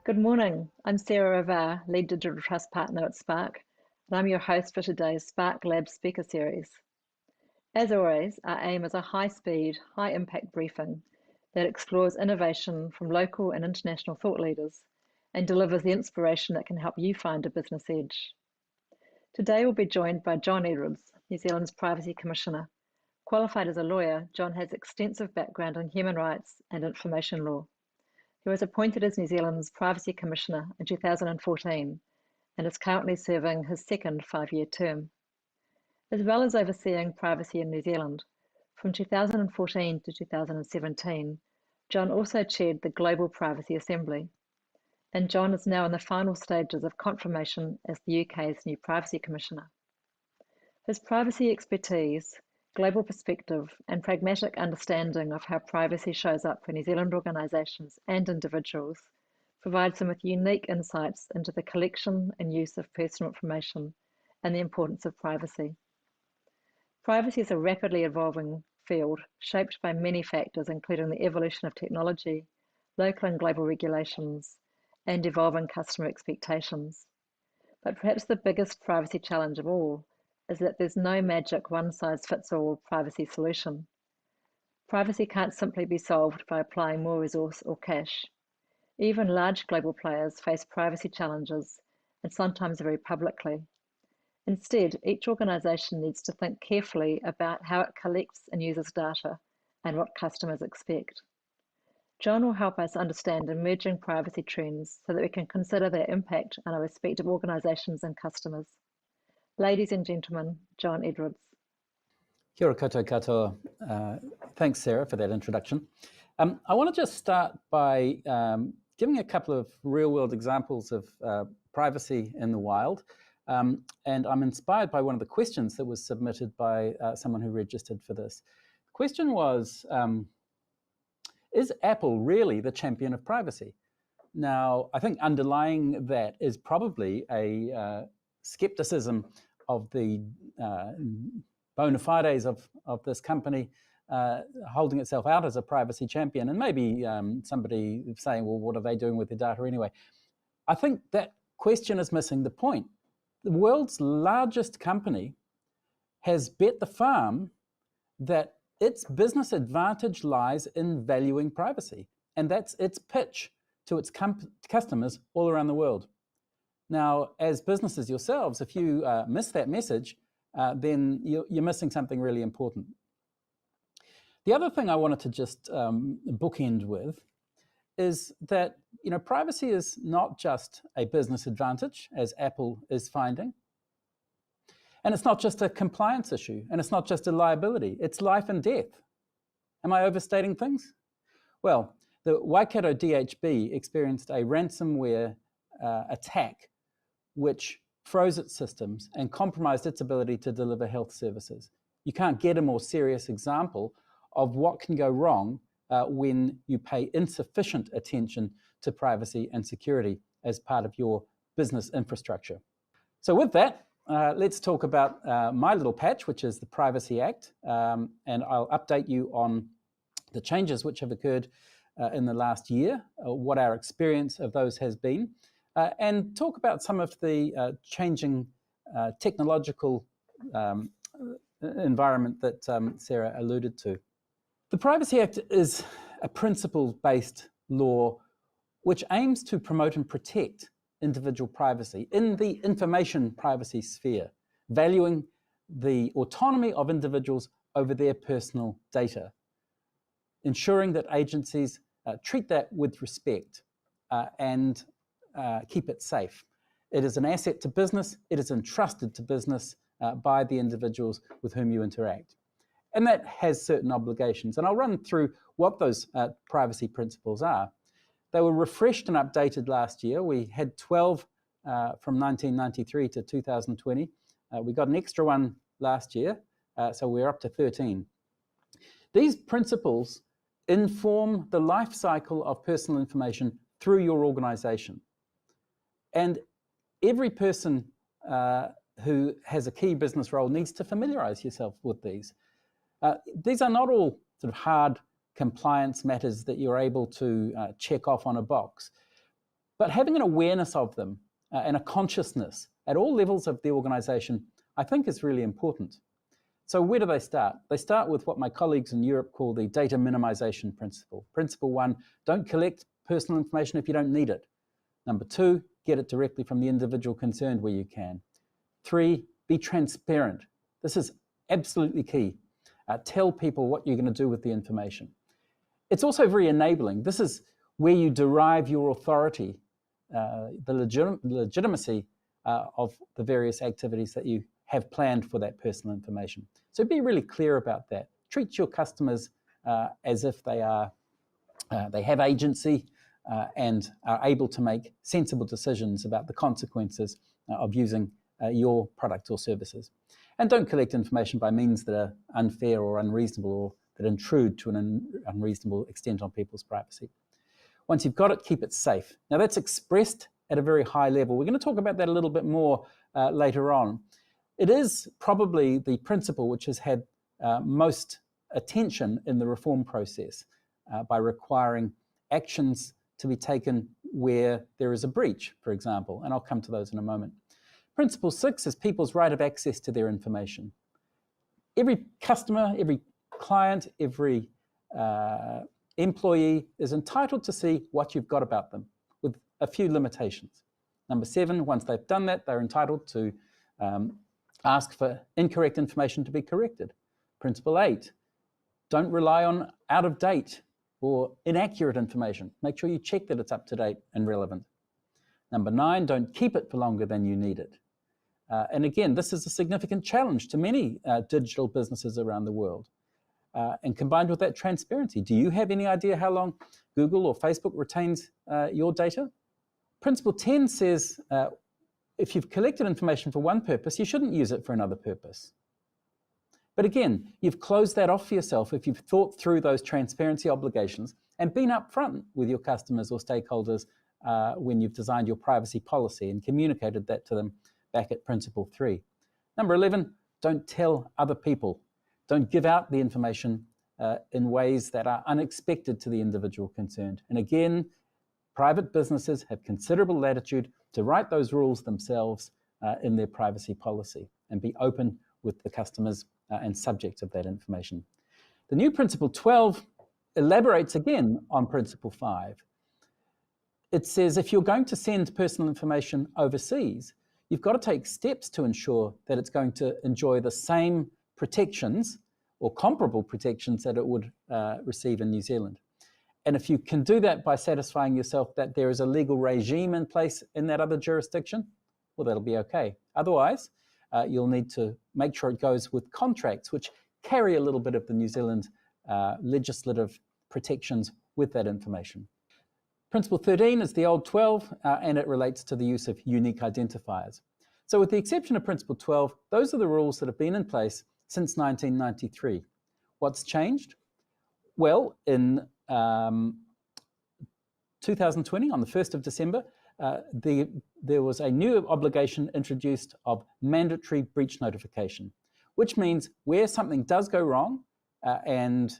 Good morning. I'm Sarah Ravar, Lead Digital Trust Partner at Spark, and I'm your host for today's Spark Lab Speaker Series. As always, our aim is a high-speed, high-impact briefing that explores innovation from local and international thought leaders and delivers the inspiration that can help you find a business edge. Today we'll be joined by John Edwards, New Zealand's Privacy Commissioner. Qualified as a lawyer, John has extensive background in human rights and information law. He was appointed as New Zealand's Privacy Commissioner in 2014 and is currently serving his second five-year term. As well as overseeing privacy in New Zealand, from 2014 to 2017, John also chaired the Global Privacy Assembly. And John is now in the final stages of confirmation as the UK's new Privacy Commissioner. His privacy expertise, global perspective, and pragmatic understanding of how privacy shows up for New Zealand organisations and individuals provides them with unique insights into the collection and use of personal information and the importance of privacy. Privacy is a rapidly evolving field shaped by many factors, including the evolution of technology, local and global regulations, and evolving customer expectations. But perhaps the biggest privacy challenge of all is that there's no magic one-size-fits-all privacy solution. Privacy can't simply be solved by applying more resource or cash. Even large global players face privacy challenges, and sometimes very publicly. Instead, each organisation needs to think carefully about how it collects and uses data and what customers expect. John will help us understand emerging privacy trends so that we can consider their impact on our respective organisations and customers. Ladies and gentlemen, John Edwards. Kia ora koutou katoa. Thanks, Sarah, for that introduction. I want to just start by giving a couple of real-world examples of privacy in the wild. And I'm inspired by one of the questions that was submitted by someone who registered for this. The question was, is Apple really the champion of privacy? Now, I think underlying that is probably a skepticism of the bona fides of this company holding itself out as a privacy champion, and maybe somebody saying, well, what are they doing with their data anyway? I think that question is missing the point. The world's largest company has bet the farm that its business advantage lies in valuing privacy, and that's its pitch to its customers all around the world. Now, as businesses yourselves, if you miss that message, then you're missing something really important. The other thing I wanted to just bookend with is that privacy is not just a business advantage, as Apple is finding. And it's not just a compliance issue, and it's not just a liability, it's life and death. Am I overstating things? Well, the Waikato DHB experienced a ransomware attack which froze its systems and compromised its ability to deliver health services. You can't get a more serious example of what can go wrong when you pay insufficient attention to privacy and security as part of your business infrastructure. So with that, let's talk about my little patch, which is the Privacy Act, and I'll update you on the changes which have occurred in the last year, what our experience of those has been, and talk about some of the changing technological environment that Sarah alluded to. The Privacy Act is a principle-based law which aims to promote and protect individual privacy in the information privacy sphere, valuing the autonomy of individuals over their personal data, ensuring that agencies treat that with respect and keep it safe. It is an asset to business. It is entrusted to business by the individuals with whom you interact. And that has certain obligations. And I'll run through what those privacy principles are. They were refreshed and updated last year. We had 12 from 1993 to 2020. We got an extra one last year, so we're up to 13. These principles inform the life cycle of personal information through your organization. And every person who has a key business role needs to familiarize yourself with these. These are not all sort of hard compliance matters that you're able to check off on a box. But having an awareness of them and a consciousness at all levels of the organization, I think is really important. So where do they start? They start with what my colleagues in Europe call the data minimization principle. Principle 1, don't collect personal information if you don't need it. Number 2, get it directly from the individual concerned where you can. 3, be transparent. This is absolutely key. Tell people what you're going to do with the information. It's also very enabling. This is where you derive your authority, the legitimacy of the various activities that you have planned for that personal information. So be really clear about that. Treat your customers as if they have agency and are able to make sensible decisions about the consequences of using your product or services. And don't collect information by means that are unfair or unreasonable or that intrude to an unreasonable extent on people's privacy. Once you've got it, keep it safe. Now that's expressed at a very high level. We're going to talk about that a little bit more later on. It is probably the principle which has had most attention in the reform process by requiring actions to be taken where there is a breach, for example, and I'll come to those in a moment. Principle 6 is people's right of access to their information. Every customer, every client, every employee is entitled to see what you've got about them with a few limitations. Number 7, once they've done that, they're entitled to ask for incorrect information to be corrected. Principle 8, don't rely on out-of-date or inaccurate information. Make sure you check that it's up to date and relevant. Number 9, don't keep it for longer than you need it. And again, this is a significant challenge to many digital businesses around the world. And combined with that transparency, do you have any idea how long Google or Facebook retains your data? Principle 10 says if you've collected information for one purpose, you shouldn't use it for another purpose. But again, you've closed that off for yourself if you've thought through those transparency obligations and been upfront with your customers or stakeholders when you've designed your privacy policy and communicated that to them back at Principle 3. Number 11, don't tell other people. Don't give out the information in ways that are unexpected to the individual concerned. And again, private businesses have considerable latitude to write those rules themselves in their privacy policy and be open with the customers and subjects of that information. The new Principle 12 elaborates again on Principle 5. It says if you're going to send personal information overseas, you've got to take steps to ensure that it's going to enjoy the same protections or comparable protections that it would receive in New Zealand. And if you can do that by satisfying yourself that there is a legal regime in place in that other jurisdiction, well, that'll be okay. Otherwise, you'll need to make sure it goes with contracts which carry a little bit of the New Zealand legislative protections with that information. Principle 13 is the old 12, and it relates to the use of unique identifiers. So with the exception of Principle 12, those are the rules that have been in place since 1993. What's changed? Well, in 2020, on the 1st of December, there was a new obligation introduced of mandatory breach notification, which means where something does go wrong and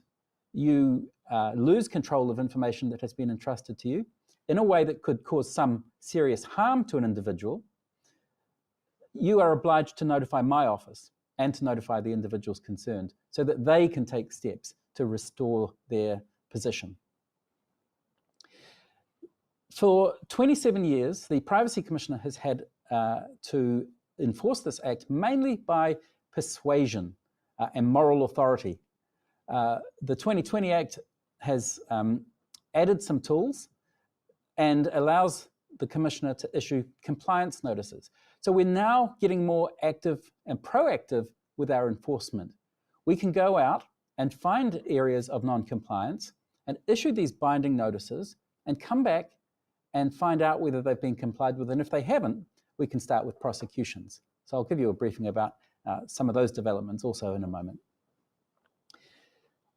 you lose control of information that has been entrusted to you in a way that could cause some serious harm to an individual, you are obliged to notify my office and to notify the individuals concerned so that they can take steps to restore their position. For 27 years, the Privacy Commissioner has had to enforce this act mainly by persuasion and moral authority. The 2020 Act has added some tools and allows the Commissioner to issue compliance notices. So we're now getting more active and proactive with our enforcement. We can go out and find areas of non-compliance and issue these binding notices and come back and find out whether they've been complied with. And if they haven't, we can start with prosecutions. So I'll give you a briefing about some of those developments also in a moment.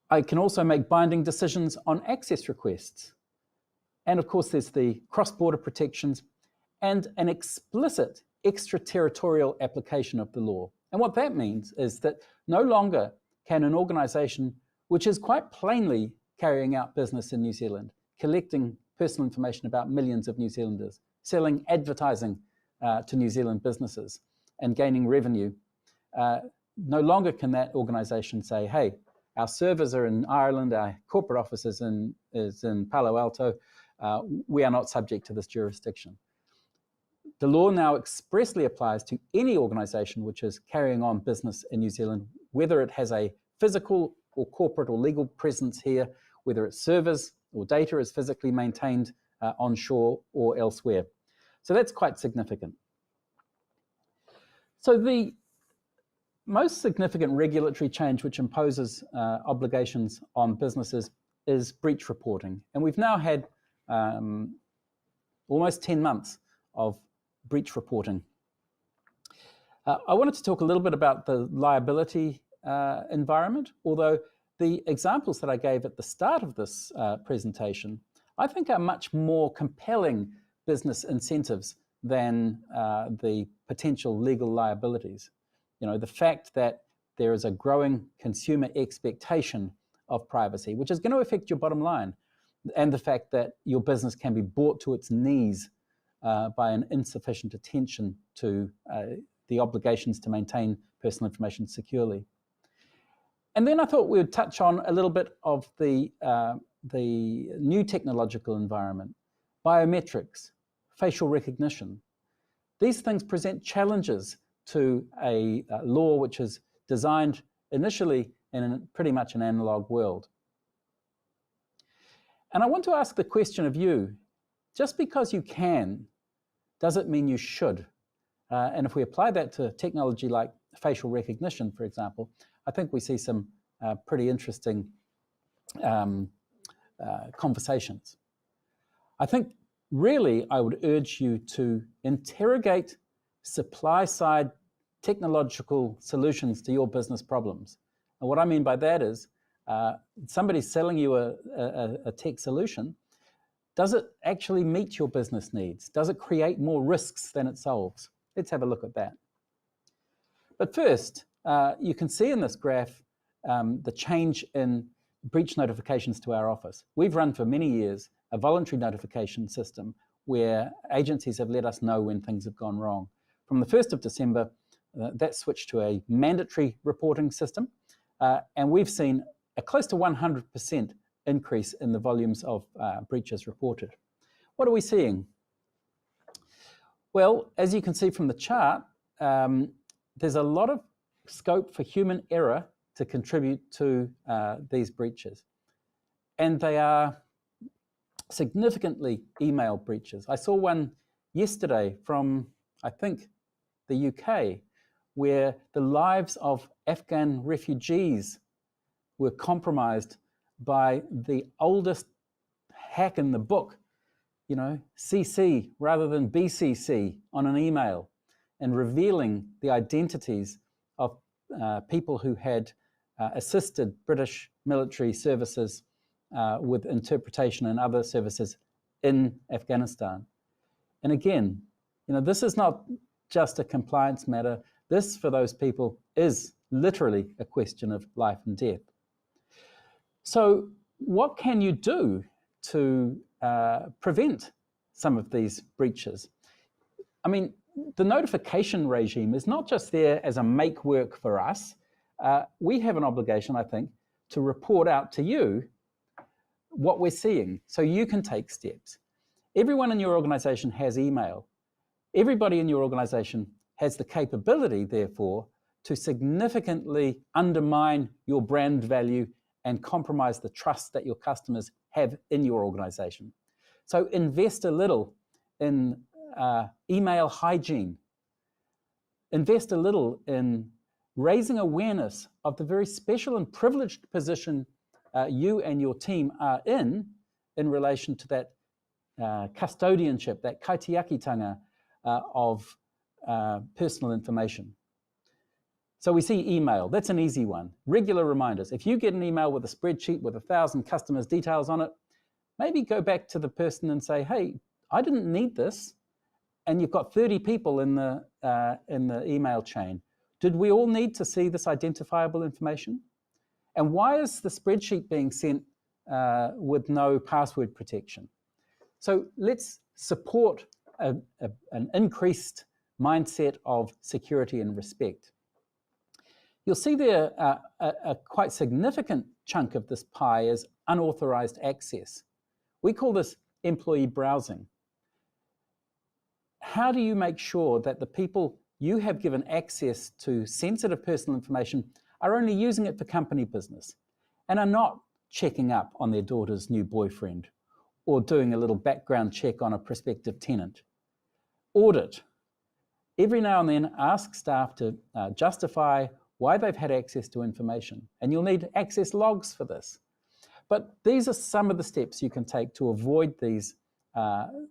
I can also make binding decisions on access requests. And of course, there's the cross-border protections and an explicit extraterritorial application of the law. And what that means is that no longer can an organisation which is quite plainly carrying out business in New Zealand, collecting personal information about millions of New Zealanders, selling advertising to New Zealand businesses and gaining revenue. No longer can that organisation say, hey, our servers are in Ireland, our corporate office is in Palo Alto, we are not subject to this jurisdiction. The law now expressly applies to any organisation which is carrying on business in New Zealand, whether it has a physical or corporate or legal presence here, whether its servers or data is physically maintained onshore or elsewhere. So that's quite significant. So the most significant regulatory change which imposes obligations on businesses is breach reporting. And we've now had almost 10 months of breach reporting. I wanted to talk a little bit about the liability environment, although the examples that I gave at the start of this presentation, I think are much more compelling business incentives than the potential legal liabilities. You know, the fact that there is a growing consumer expectation of privacy, which is going to affect your bottom line, and the fact that your business can be brought to its knees by an insufficient attention to the obligations to maintain personal information securely. And then I thought we would touch on a little bit of the new technological environment, biometrics, facial recognition. These things present challenges to a law which is designed initially in pretty much an analog world. And I want to ask the question of you, just because you can, does it mean you should? And if we apply that to technology like facial recognition, for example, I think we see some pretty interesting conversations. I think really I would urge you to interrogate supply-side technological solutions to your business problems. And what I mean by that is somebody's selling you a tech solution. Does it actually meet your business needs? Does it create more risks than it solves? Let's have a look at that. But first, you can see in this graph the change in breach notifications to our office. We've run for many years a voluntary notification system where agencies have let us know when things have gone wrong. From the 1st of December, that switched to a mandatory reporting system, and we've seen a close to 100% increase in the volumes of breaches reported. What are we seeing? Well, as you can see from the chart, there's a lot of scope for human error to contribute to these breaches. And they are significantly email breaches. I saw one yesterday from, I think, the UK, where the lives of Afghan refugees were compromised by the oldest hack in the book, you know, CC rather than BCC on an email, and revealing the identities of people who had assisted British military services with interpretation and other services in Afghanistan. And again, you know, this is not just a compliance matter. This, for those people, is literally a question of life and death. So what can you do to prevent some of these breaches? I mean, the notification regime is not just there as a make work for us. We have an obligation, I think, to report out to you what we're seeing so you can take steps. Everyone in your organization has email. Everybody in your organization has the capability, therefore, to significantly undermine your brand value and compromise the trust that your customers have in your organization. So invest a little in email hygiene. Invest a little in raising awareness of the very special and privileged position you and your team are in relation to that custodianship, that kaitiakitanga of personal information. So we see email. That's an easy one. Regular reminders. If you get an email with a spreadsheet with 1,000 customers' details on it, maybe go back to the person and say, hey, I didn't need this. And you've got 30 people in the email chain. Did we all need to see this identifiable information? And why is the spreadsheet being sent with no password protection? So let's support an increased mindset of security and respect. You'll see there a quite significant chunk of this pie is unauthorized access. We call this employee browsing. How do you make sure that the people you have given access to sensitive personal information are only using it for company business and are not checking up on their daughter's new boyfriend or doing a little background check on a prospective tenant? Audit. Every now and then, ask staff to justify why they've had access to information, and you'll need access logs for this. But these are some of the steps you can take to avoid these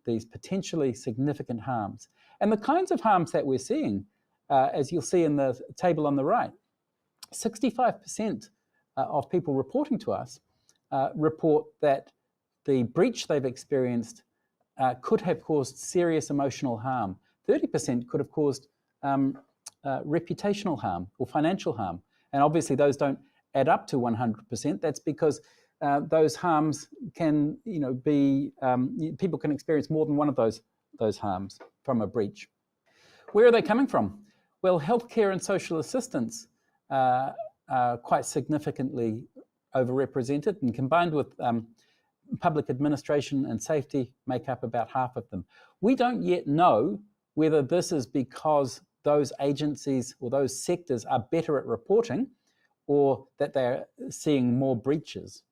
potentially significant harms. And the kinds of harms that we're seeing, as you'll see in the table on the right, 65% of people reporting to us report that the breach they've experienced could have caused serious emotional harm. 30% could have caused reputational harm or financial harm. And obviously those don't add up to 100%. That's because those harms can, be, people can experience more than one of those harms from a breach. Where are they coming from? Well, healthcare and social assistance are quite significantly overrepresented, and combined with public administration and safety make up about half of them. We don't yet know whether this is because those agencies or those sectors are better at reporting, or that they're seeing more breaches,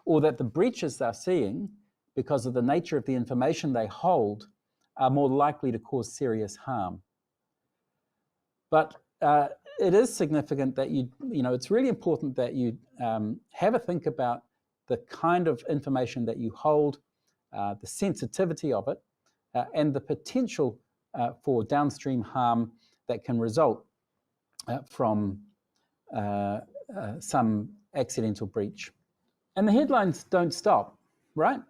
or that the breaches they're seeing, because of the nature of the information they hold, are more likely to cause serious harm. But it is significant that it's really important that you have a think about the kind of information that you hold, the sensitivity of it, and the potential for downstream harm that can result from some accidental breach. And the headlines don't stop, right?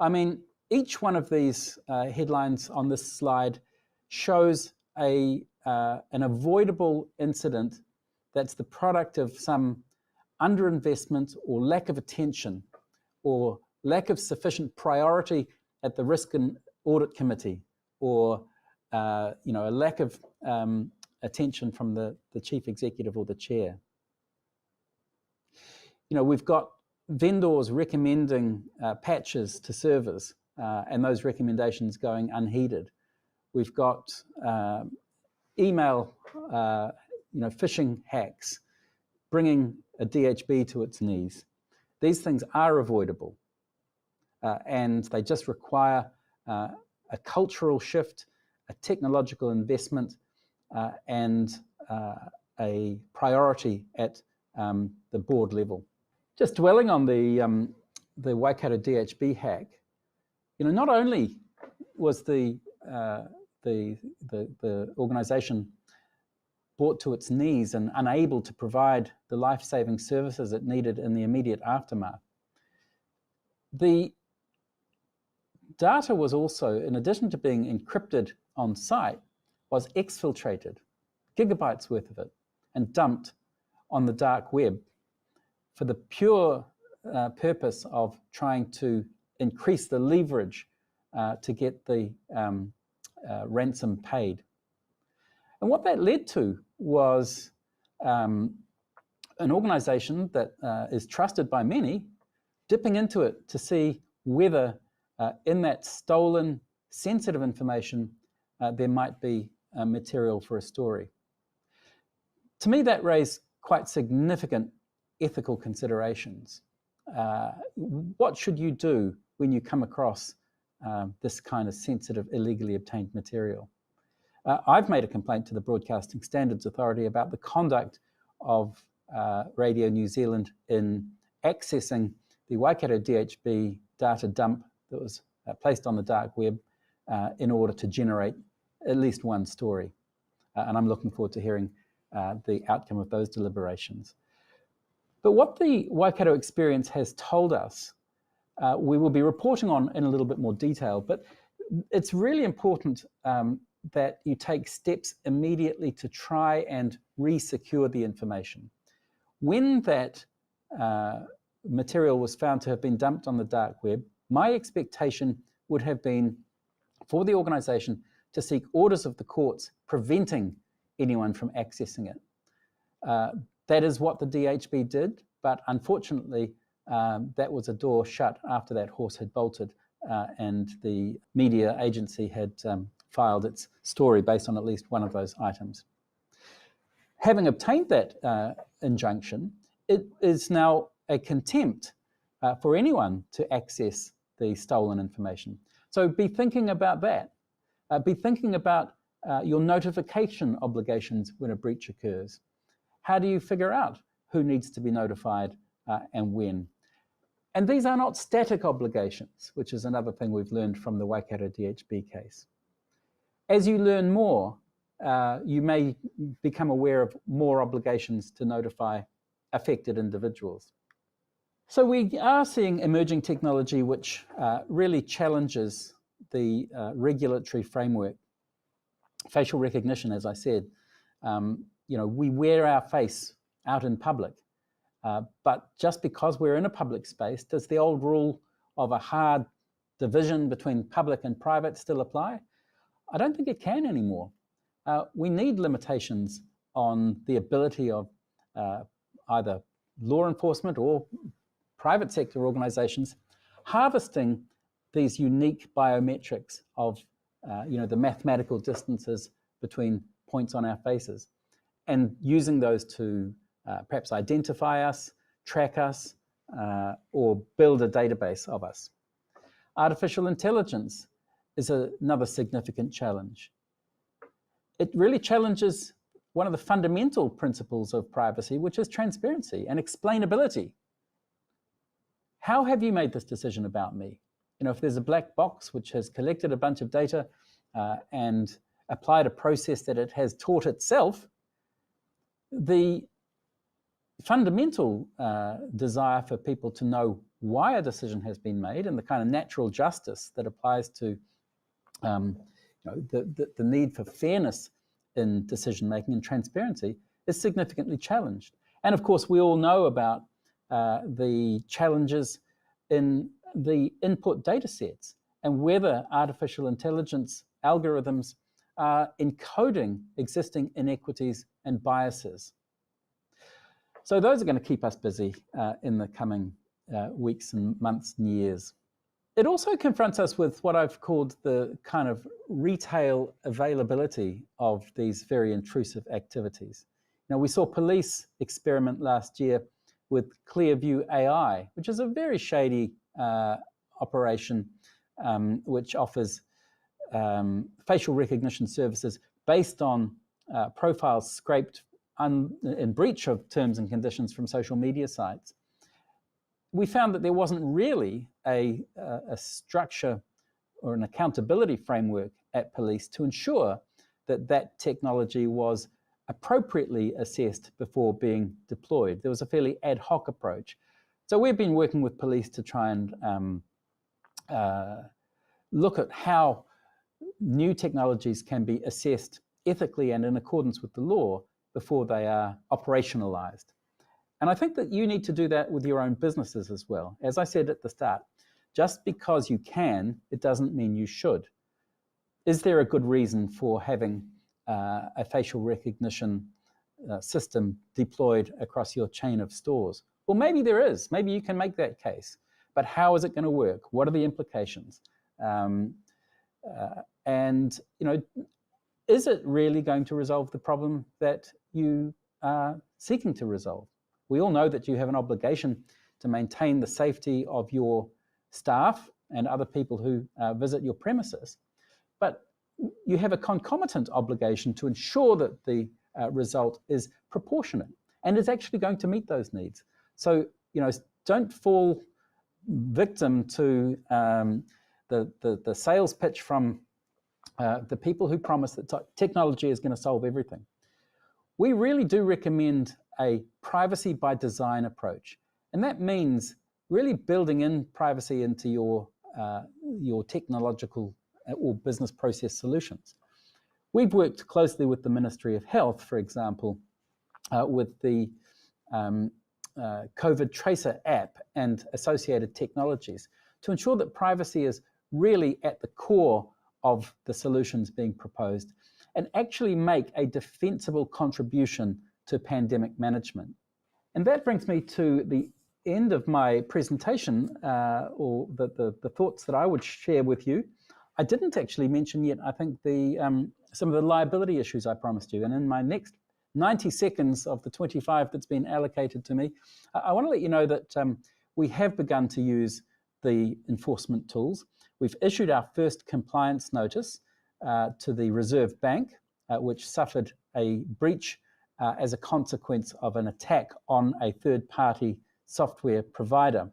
I mean, each one of these headlines on this slide shows an avoidable incident that's the product of some underinvestment or lack of attention or lack of sufficient priority at the Risk and Audit Committee, or a lack of attention from the chief executive or the chair. We've got vendors recommending patches to servers, and those recommendations going unheeded. We've got email, phishing hacks, bringing a DHB to its knees. These things are avoidable, and they just require a cultural shift, a technological investment, and a priority at the board level. Just dwelling on the Waikato DHB hack, not only was the organisation brought to its knees and unable to provide the life-saving services it needed in the immediate aftermath, the data was also, in addition to being encrypted on site, was exfiltrated, gigabytes worth of it, and dumped on the dark web for the pure purpose of trying to increase the leverage to get the ransom paid. And what that led to was an organization that is trusted by many dipping into it to see whether in that stolen sensitive information there might be material for a story. To me, that raised quite significant ethical considerations. What should you do when you come across this kind of sensitive, illegally obtained material? I've made a complaint to the Broadcasting Standards Authority about the conduct of Radio New Zealand in accessing the Waikato DHB data dump that was placed on the dark web in order to generate at least one story. And I'm looking forward to hearing the outcome of those deliberations. But what the Waikato experience has told us, we will be reporting on in a little bit more detail, but it's really important that you take steps immediately to try and re-secure the information. When that material was found to have been dumped on the dark web, my expectation would have been for the organisation to seek orders of the courts preventing anyone from accessing it. That is what the DHB did, but unfortunately, that was a door shut after that horse had bolted and the media agency had filed its story based on at least one of those items. Having obtained that injunction, it is now a contempt for anyone to access the stolen information. So be thinking about that. Be thinking about your notification obligations when a breach occurs. How do you figure out who needs to be notified and when? And these are not static obligations, which is another thing we've learned from the Waikato DHB case. As you learn more, you may become aware of more obligations to notify affected individuals. So we are seeing emerging technology which really challenges the regulatory framework. Facial recognition, as I said, we wear our face out in public. But just because we're in a public space, does the old rule of a hard division between public and private still apply? I don't think it can anymore. We need limitations on the ability of either law enforcement or private sector organizations harvesting these unique biometrics of the mathematical distances between points on our faces and using those to perhaps identify us, track us, or build a database of us. Artificial intelligence is another significant challenge. It really challenges one of the fundamental principles of privacy, which is transparency and explainability. How have you made this decision about me? If there's a black box which has collected a bunch of data and applied a process that it has taught itself, the fundamental desire for people to know why a decision has been made and the kind of natural justice that applies to the need for fairness in decision making and transparency is significantly challenged. And of course, we all know about the challenges in the input data sets and whether artificial intelligence algorithms are encoding existing inequities and biases. So those are going to keep us busy in the coming weeks and months and years. It also confronts us with what I've called the kind of retail availability of these very intrusive activities. We saw police experiment last year with Clearview AI, which is a very shady operation which offers facial recognition services based on profiles scraped in breach of terms and conditions from social media sites. We found that there wasn't really a structure or an accountability framework at police to ensure that that technology was appropriately assessed before being deployed. There was a fairly ad hoc approach. So we've been working with police to try and look at how new technologies can be assessed ethically and in accordance with the law before they are operationalized. And I think that you need to do that with your own businesses as well. As I said at the start, just because you can, it doesn't mean you should. Is there a good reason for having a facial recognition system deployed across your chain of stores? Well, maybe there is. Maybe you can make that case. But how is it going to work? What are the implications? And is it really going to resolve the problem that you are seeking to resolve? We all know that you have an obligation to maintain the safety of your staff and other people who visit your premises, but you have a concomitant obligation to ensure that the result is proportionate and is actually going to meet those needs. So, don't fall victim to the sales pitch from the people who promise that technology is going to solve everything. We really do recommend a privacy by design approach. And that means really building in privacy into your technological or business process solutions. We've worked closely with the Ministry of Health, for example, with the COVID Tracer app and associated technologies to ensure that privacy is really at the core of the solutions being proposed and actually make a defensible contribution to pandemic management. And that brings me to the end of my presentation, or the thoughts that I would share with you. I didn't actually mention yet, I think, some of the liability issues I promised you. And in my next 90 seconds of the 25 that's been allocated to me, I want to let you know that we have begun to use the enforcement tools. We've issued our first compliance notice to the Reserve Bank, which suffered a breach as a consequence of an attack on a third-party software provider.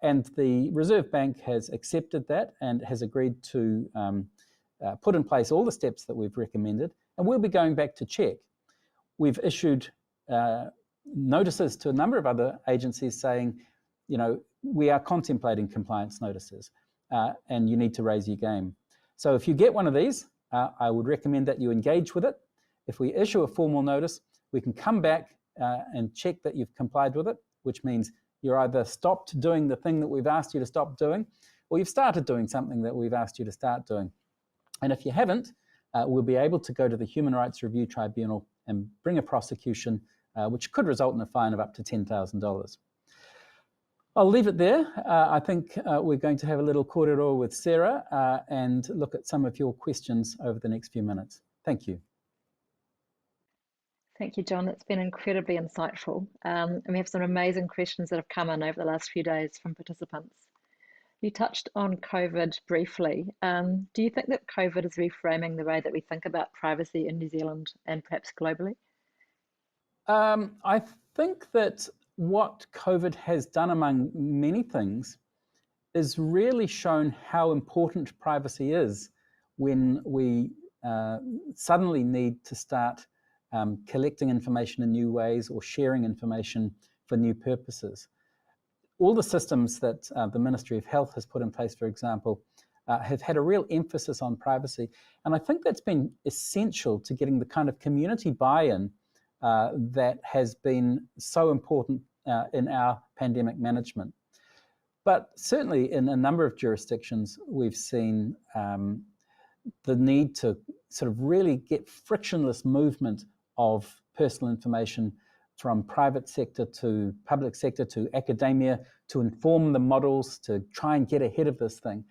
And the Reserve Bank has accepted that and has agreed to put in place all the steps that we've recommended, and we'll be going back to check. We've issued notices to a number of other agencies saying, you know, we are contemplating compliance notices and you need to raise your game. So if you get one of these, I would recommend that you engage with it. If we issue a formal notice, we can come back and check that you've complied with it, which means you're either stopped doing the thing that we've asked you to stop doing, or you've started doing something that we've asked you to start doing. And if you haven't, we'll be able to go to the Human Rights Review Tribunal and bring a prosecution, which could result in a fine of up to $10,000. I'll leave it there. I think we're going to have a little korero with Sarah and look at some of your questions over the next few minutes. Thank you. Thank you, John. It's been incredibly insightful. And we have some amazing questions that have come in over the last few days from participants. You touched on COVID briefly. Do you think that COVID is reframing the way that we think about privacy in New Zealand and perhaps globally? I think that what COVID has done, among many things, is really shown how important privacy is when we suddenly need to start collecting information in new ways or sharing information for new purposes. All the systems that the Ministry of Health has put in place, for example, have had a real emphasis on privacy. And I think that's been essential to getting the kind of community buy-in that has been so important in our pandemic management. But certainly in a number of jurisdictions, we've seen the need to sort of really get frictionless movement of personal information from private sector to public sector to academia to inform the models to try and get ahead of this thing.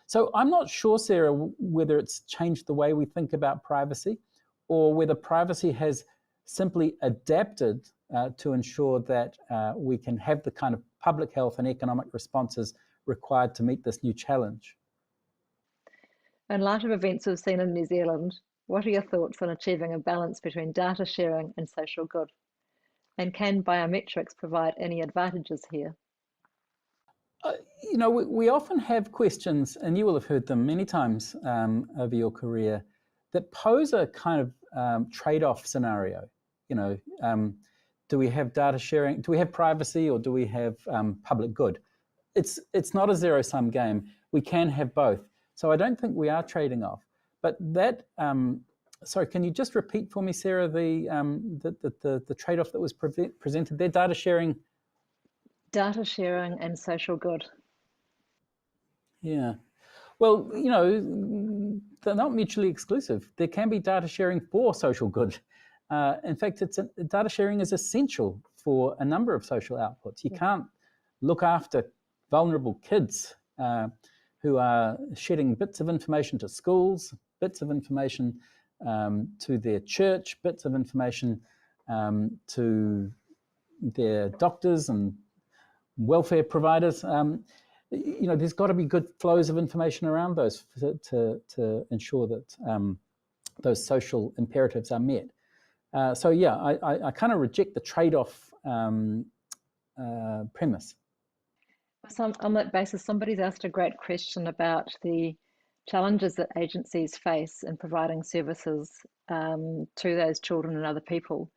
So I'm not sure, Sarah, whether it's changed the way we think about privacy or whether privacy has simply adapted to ensure that we can have the kind of public health and economic responses required to meet this new challenge. In light of events we've seen in New Zealand, what are your thoughts on achieving a balance between data sharing and social good? And can biometrics provide any advantages here? You know, we often have questions, and you will have heard them many times over your career, that pose a kind of trade-off scenario. You know, do we have data sharing? Do we have privacy, or do we have public good? It's not a zero-sum game. We can have both. So I don't think we are trading off. But that, sorry, can you just repeat for me, Sarah, the trade-off that was presented there? Data sharing. Data sharing and social good. Yeah. Well, you know, they're not mutually exclusive. There can be data sharing for social good. In fact, data sharing is essential for a number of social outputs. You can't look after vulnerable kids who are shedding bits of information to schools, bits of information to their church, bits of information to their doctors and welfare providers. You know, there's got to be good flows of information around those to ensure that those social imperatives are met. So yeah, I kind of reject the trade-off premise. So on that basis, somebody's asked a great question about the challenges that agencies face in providing services to those children and other people.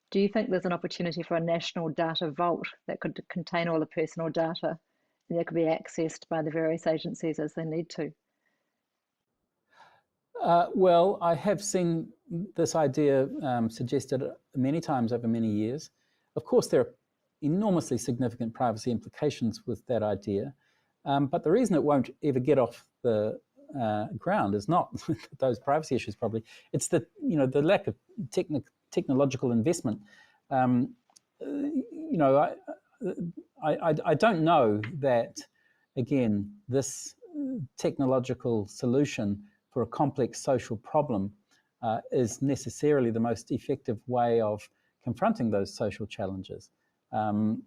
Do you think there's an opportunity for a national data vault that could contain all the personal data and that could be accessed by the various agencies as they need to? Well, I have seen this idea suggested many times over many years. Of course, there are enormously significant privacy implications with that idea. But the reason it won't ever get off the ground is not those privacy issues. Probably it's the lack of technological investment. I don't know that, again, this technological solution for a complex social problem is necessarily the most effective way of confronting those social challenges. And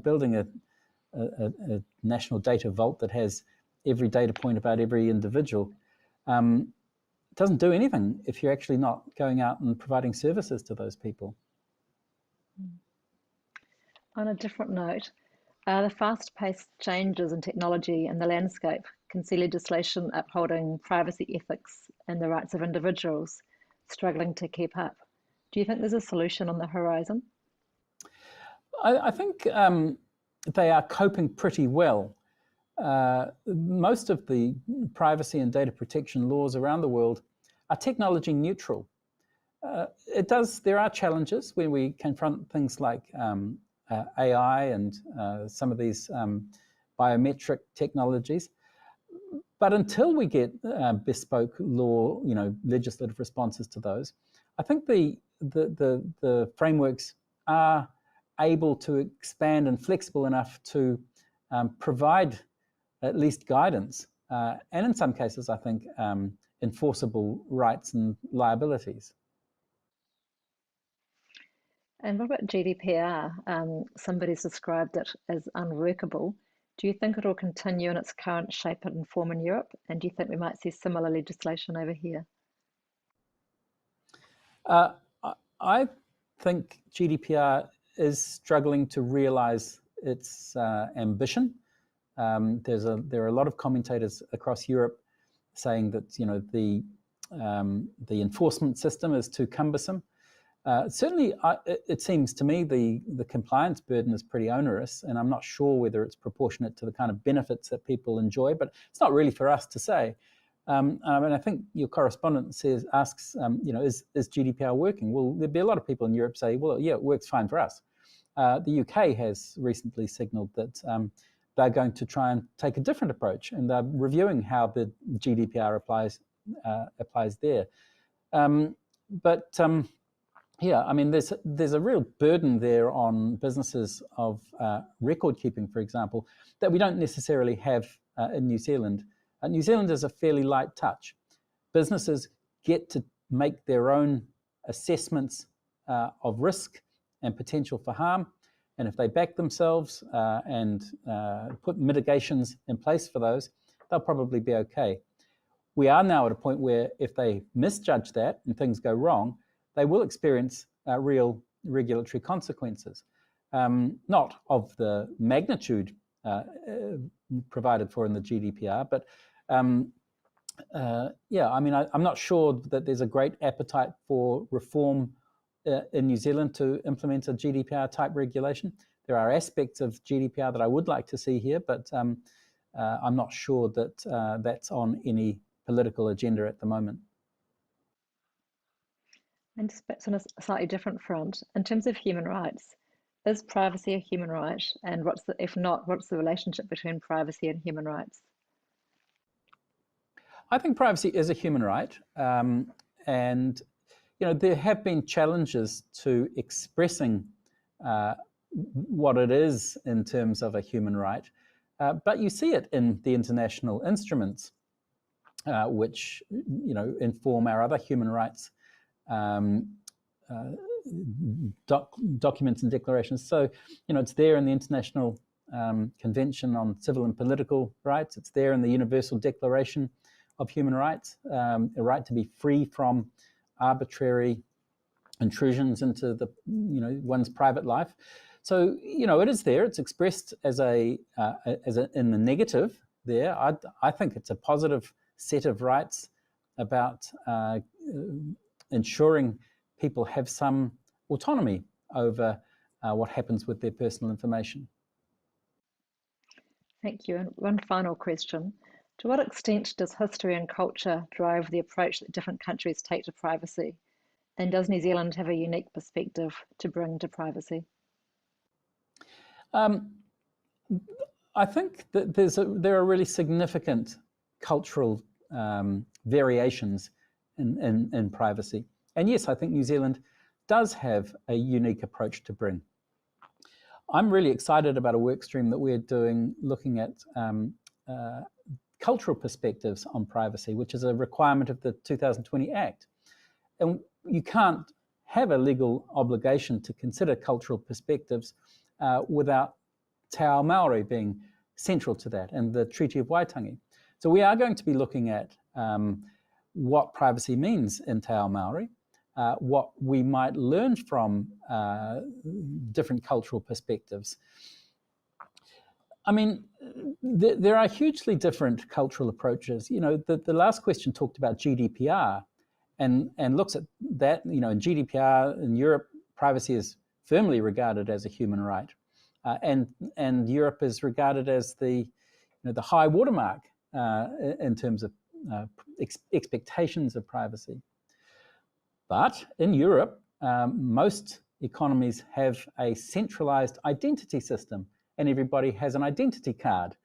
building a national data vault that has every data point about every individual doesn't do anything if you're actually not going out and providing services to those people. On a different note, the fast-paced changes in technology and the landscape can see legislation upholding privacy ethics and the rights of individuals struggling to keep up. Do you think there's a solution on the horizon? I think they are coping pretty well. Most of the privacy and data protection laws around the world are technology neutral. There are challenges when we confront things like AI and some of these biometric technologies. But until we get bespoke law, legislative responses to those, I think the frameworks are able to expand and flexible enough to provide at least guidance, and in some cases, I think, enforceable rights and liabilities. And what about GDPR? Somebody's described it as unworkable. Do you think it will continue in its current shape and form in Europe? And do you think we might see similar legislation over here? I think GDPR is struggling to realise its ambition. There are a lot of commentators across Europe saying that the enforcement system is too cumbersome. Certainly, it seems to me the compliance burden is pretty onerous, and I'm not sure whether it's proportionate to the kind of benefits that people enjoy, but it's not really for us to say. I think your correspondent asks, is GDPR working? Well, there'd be a lot of people in Europe say, well, yeah, it works fine for us. The UK has recently signalled that they're going to try and take a different approach, and they're reviewing how the GDPR applies there. Yeah, I mean, there's a real burden there on businesses of record keeping, for example, that we don't necessarily have in New Zealand. New Zealand is a fairly light touch. Businesses get to make their own assessments of risk and potential for harm, and if they back themselves and put mitigations in place for those, they'll probably be okay. We are now at a point where if they misjudge that and things go wrong, they will experience real regulatory consequences, not of the magnitude provided for in the GDPR, but yeah, I mean, I'm not sure that there's a great appetite for reform in New Zealand to implement a GDPR type regulation. There are aspects of GDPR that I would like to see here, but I'm not sure that that's on any political agenda at the moment. And just perhaps on a slightly different front, in terms of human rights, is privacy a human right? And if not, what's the relationship between privacy and human rights? I think privacy is a human right, and there have been challenges to expressing what it is in terms of a human right, but you see it in the international instruments, which inform our other human rights documents and declarations. So it's there in the International Convention on Civil and Political Rights. It's there in the Universal Declaration of Human Rights, a right to be free from arbitrary intrusions into one's private life. So it is there. It's expressed as in the negative there. I think it's a positive set of rights about ensuring people have some autonomy over what happens with their personal information. Thank you. And one final question. To what extent does history and culture drive the approach that different countries take to privacy? And does New Zealand have a unique perspective to bring to privacy? I think that there are really significant cultural variations in privacy. And yes, I think New Zealand does have a unique approach to bring. I'm really excited about a work stream that we're doing looking at cultural perspectives on privacy, which is a requirement of the 2020 Act. And you can't have a legal obligation to consider cultural perspectives without Te Ao Māori being central to that, and the Treaty of Waitangi. So we are going to be looking at what privacy means in Te Ao Māori, what we might learn from different cultural perspectives. I mean, there are hugely different cultural approaches. You know, the last question talked about GDPR and looks at that. You know, in GDPR in Europe, privacy is firmly regarded as a human right. And Europe is regarded as the high watermark in terms of expectations of privacy. But in Europe, most economies have a centralized identity system, and everybody has an identity card.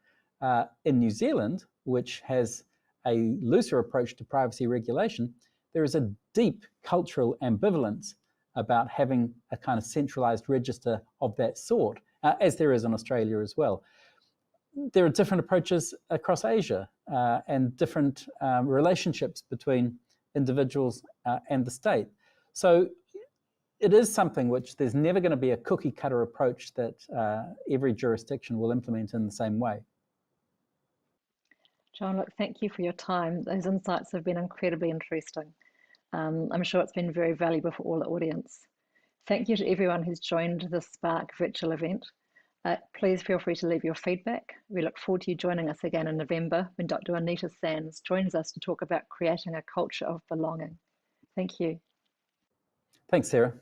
In New Zealand, which has a looser approach to privacy regulation, there is a deep cultural ambivalence about having a kind of centralized register of that sort, as there is in Australia as well. There are different approaches across Asia and different relationships between individuals and the state. So it is something which there's never going to be a cookie cutter approach that every jurisdiction will implement in the same way. John, look, thank you for your time. Those insights have been incredibly interesting. I'm sure it's been very valuable for all the audience. Thank you to everyone who's joined the Spark virtual event. Please feel free to leave your feedback. We look forward to you joining us again in November when Dr. Anita Sands joins us to talk about creating a culture of belonging. Thank you. Thanks, Sarah.